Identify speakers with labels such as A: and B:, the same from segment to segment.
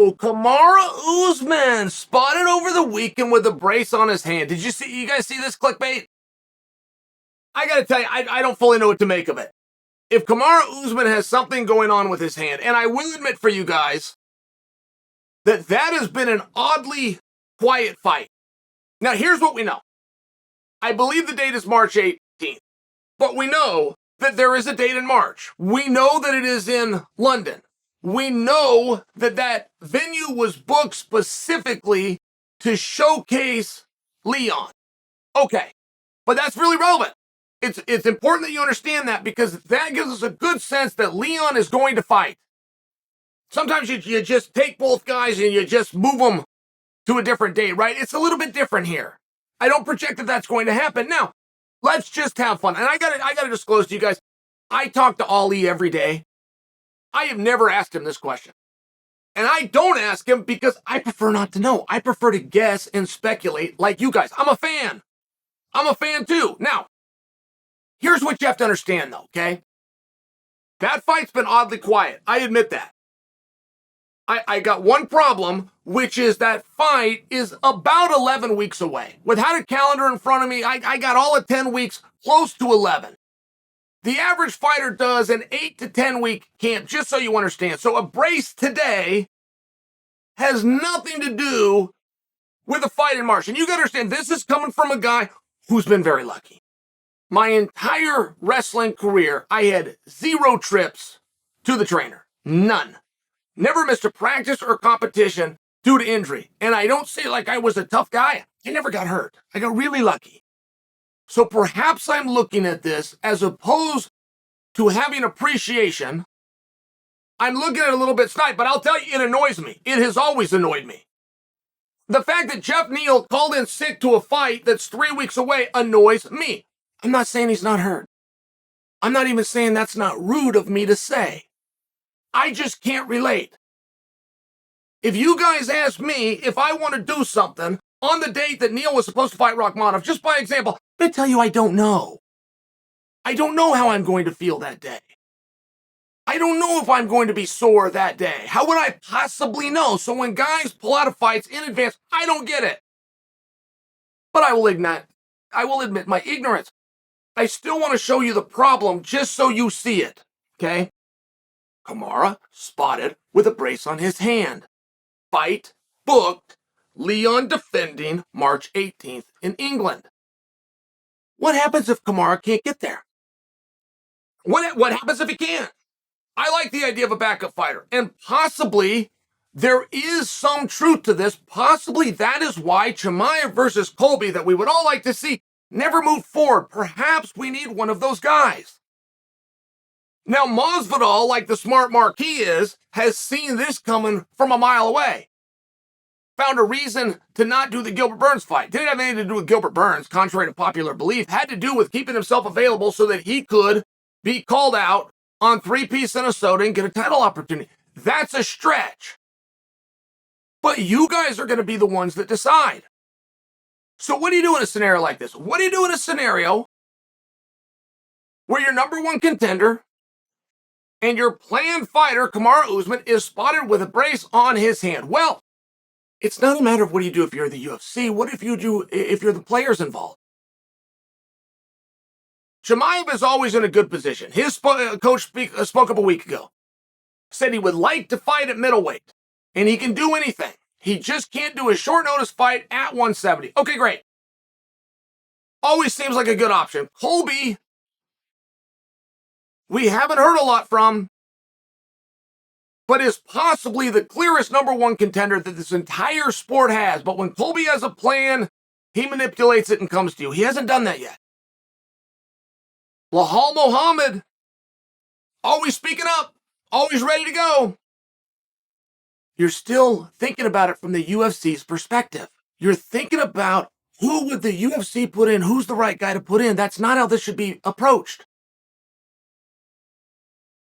A: Oh, Kamaru Usman spotted over the weekend with a brace on his hand. Did you guys see this clickbait? I gotta tell you, I don't fully know what to make of it. If Kamaru Usman has something going on with his hand, and I will admit for you guys that has been an oddly quiet fight. Now, here's what we know. I believe the date is March 18th, but we know that there is a date in March. We know that it is in London. We know that venue was booked specifically to showcase Leon. Okay, but that's really relevant. It's important that you understand that, because that gives us a good sense that Leon is going to fight. Sometimes you just take both guys and you just move them to a different date, right? It's a little bit different here. I don't project that that's going to happen. Now, let's just have fun. And I gotta disclose to you guys, I talk to Ali every day. I have never asked him this question. And I don't ask him because I prefer not to know. I prefer to guess and speculate like you guys. I'm a fan. I'm a fan too. Now, here's what you have to understand though, okay? That fight's been oddly quiet. I admit that. I got one problem, which is that fight is about 11 weeks away. Without a calendar in front of me, I got all of 10 weeks, close to 11. The average fighter does an 8 to 10 week camp, just so you understand. So a brace today has nothing to do with a fight in March. And you gotta understand, this is coming from a guy who's been very lucky. My entire wrestling career, I had 0 trips to the trainer. None. Never missed a practice or competition due to injury. And I don't say like I was a tough guy. I never got hurt. I got really lucky. So perhaps I'm looking at this as opposed to having appreciation. I'm looking at it a little bit snide, but I'll tell you, it annoys me. It has always annoyed me. The fact that Jeff Neal called in sick to a fight that's 3 weeks away annoys me. I'm not saying he's not hurt. I'm not even saying that's not rude of me to say. I just can't relate. If you guys ask me if I want to do something on the date that Neal was supposed to fight Rakhmonov, just by example, I tell you I don't know. I don't know how I'm going to feel that day. I don't know if I'm going to be sore that day. How would I possibly know? So when guys pull out of fights in advance, I don't get it. But I will admit my ignorance. I still want to show you the problem just so you see it, okay? Kamaru spotted with a brace on his hand. Fight booked. Leon defending March 18th in England. What happens if Kamaru can't get there? What happens if he can't? I like the idea of a backup fighter, and possibly there is some truth to this. Possibly that is why Chimaev versus Colby, that we would all like to see, never moved forward. Perhaps we need one of those guys. Now, Masvidal, like the smart mark he is, has seen this coming from a mile away. Found a reason to not do the Gilbert Burns fight. Didn't have anything to do with Gilbert Burns, contrary to popular belief. Had to do with keeping himself available so that he could be called out on 3-piece and a soda and get a title opportunity. That's a stretch. But you guys are going to be the ones that decide. So what do you do in a scenario like this? What do you do in a scenario where your number one contender and your planned fighter, Kamaru Usman, is spotted with a brace on his hand? Well, it's not a matter of what do you do if you're the UFC. What if you do if you're the players involved? Chimaev is always in a good position. His coach spoke up a week ago. Said he would like to fight at middleweight, and he can do anything. He just can't do a short notice fight at 170. Okay, great. Always seems like a good option. Colby, we haven't heard a lot from, but is possibly the clearest number one contender that this entire sport has. But when Colby has a plan, he manipulates it and comes to you. He hasn't done that yet. Lahal Muhammad, always speaking up, always ready to go. You're still thinking about it from the UFC's perspective. You're thinking about who would the UFC put in, who's the right guy to put in. That's not how this should be approached.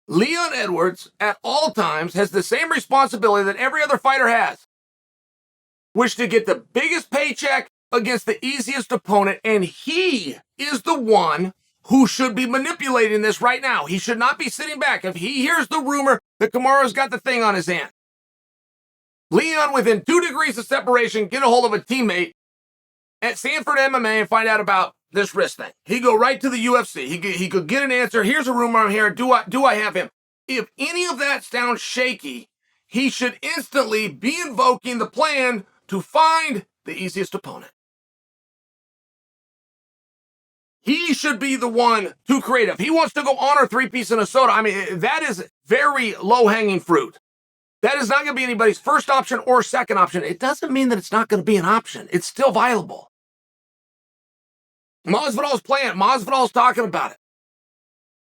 A: Leon Edwards, at all times, has the same responsibility that every other fighter has, which to get the biggest paycheck against the easiest opponent, and he is the one who should be manipulating this right now. He should not be sitting back. If he hears the rumor that Kamaru's got the thing on his hand, Leon, within 2 degrees of separation, get a hold of a teammate at Sanford MMA and find out about this wrist thing. He go right to the UFC. He could get an answer. Here's a rumor I'm hearing. Do I have him? If any of that sounds shaky, he should instantly be invoking the plan to find the easiest opponent. He should be the one to create. If he wants to go honor 3-piece in a soda, I mean, that is very low-hanging fruit. That is not going to be anybody's first option or second option. It doesn't mean that it's not going to be an option. It's still viable. Masvidal's playing it. Masvidal's talking about it.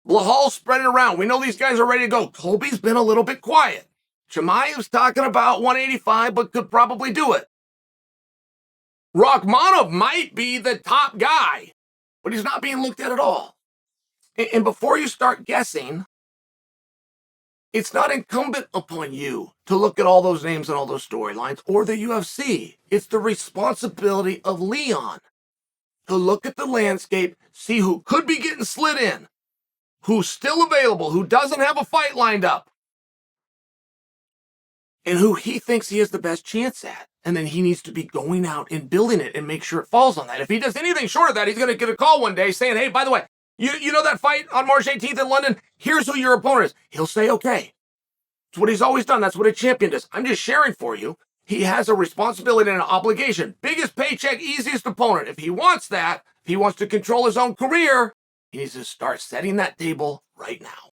A: Lahal's spreading around. We know these guys are ready to go. Colby's been a little bit quiet. Chimaev's talking about 185, but could probably do it. Rakhmonov might be the top guy, but he's not being looked at all. And before you start guessing, it's not incumbent upon you to look at all those names and all those storylines or the UFC. It's the responsibility of Leon to look at the landscape, see who could be getting slid in, who's still available, who doesn't have a fight lined up, and who he thinks he has the best chance at. And then he needs to be going out and building it and make sure it falls on that. If he does anything short of that, he's going to get a call one day saying, hey, by the way, you know that fight on March 18th in London? Here's who your opponent is. He'll say, okay. It's what he's always done. That's what a champion does. I'm just sharing for you. He has a responsibility and an obligation. Biggest paycheck, easiest opponent. If he wants that, if he wants to control his own career, he needs to start setting that table right now.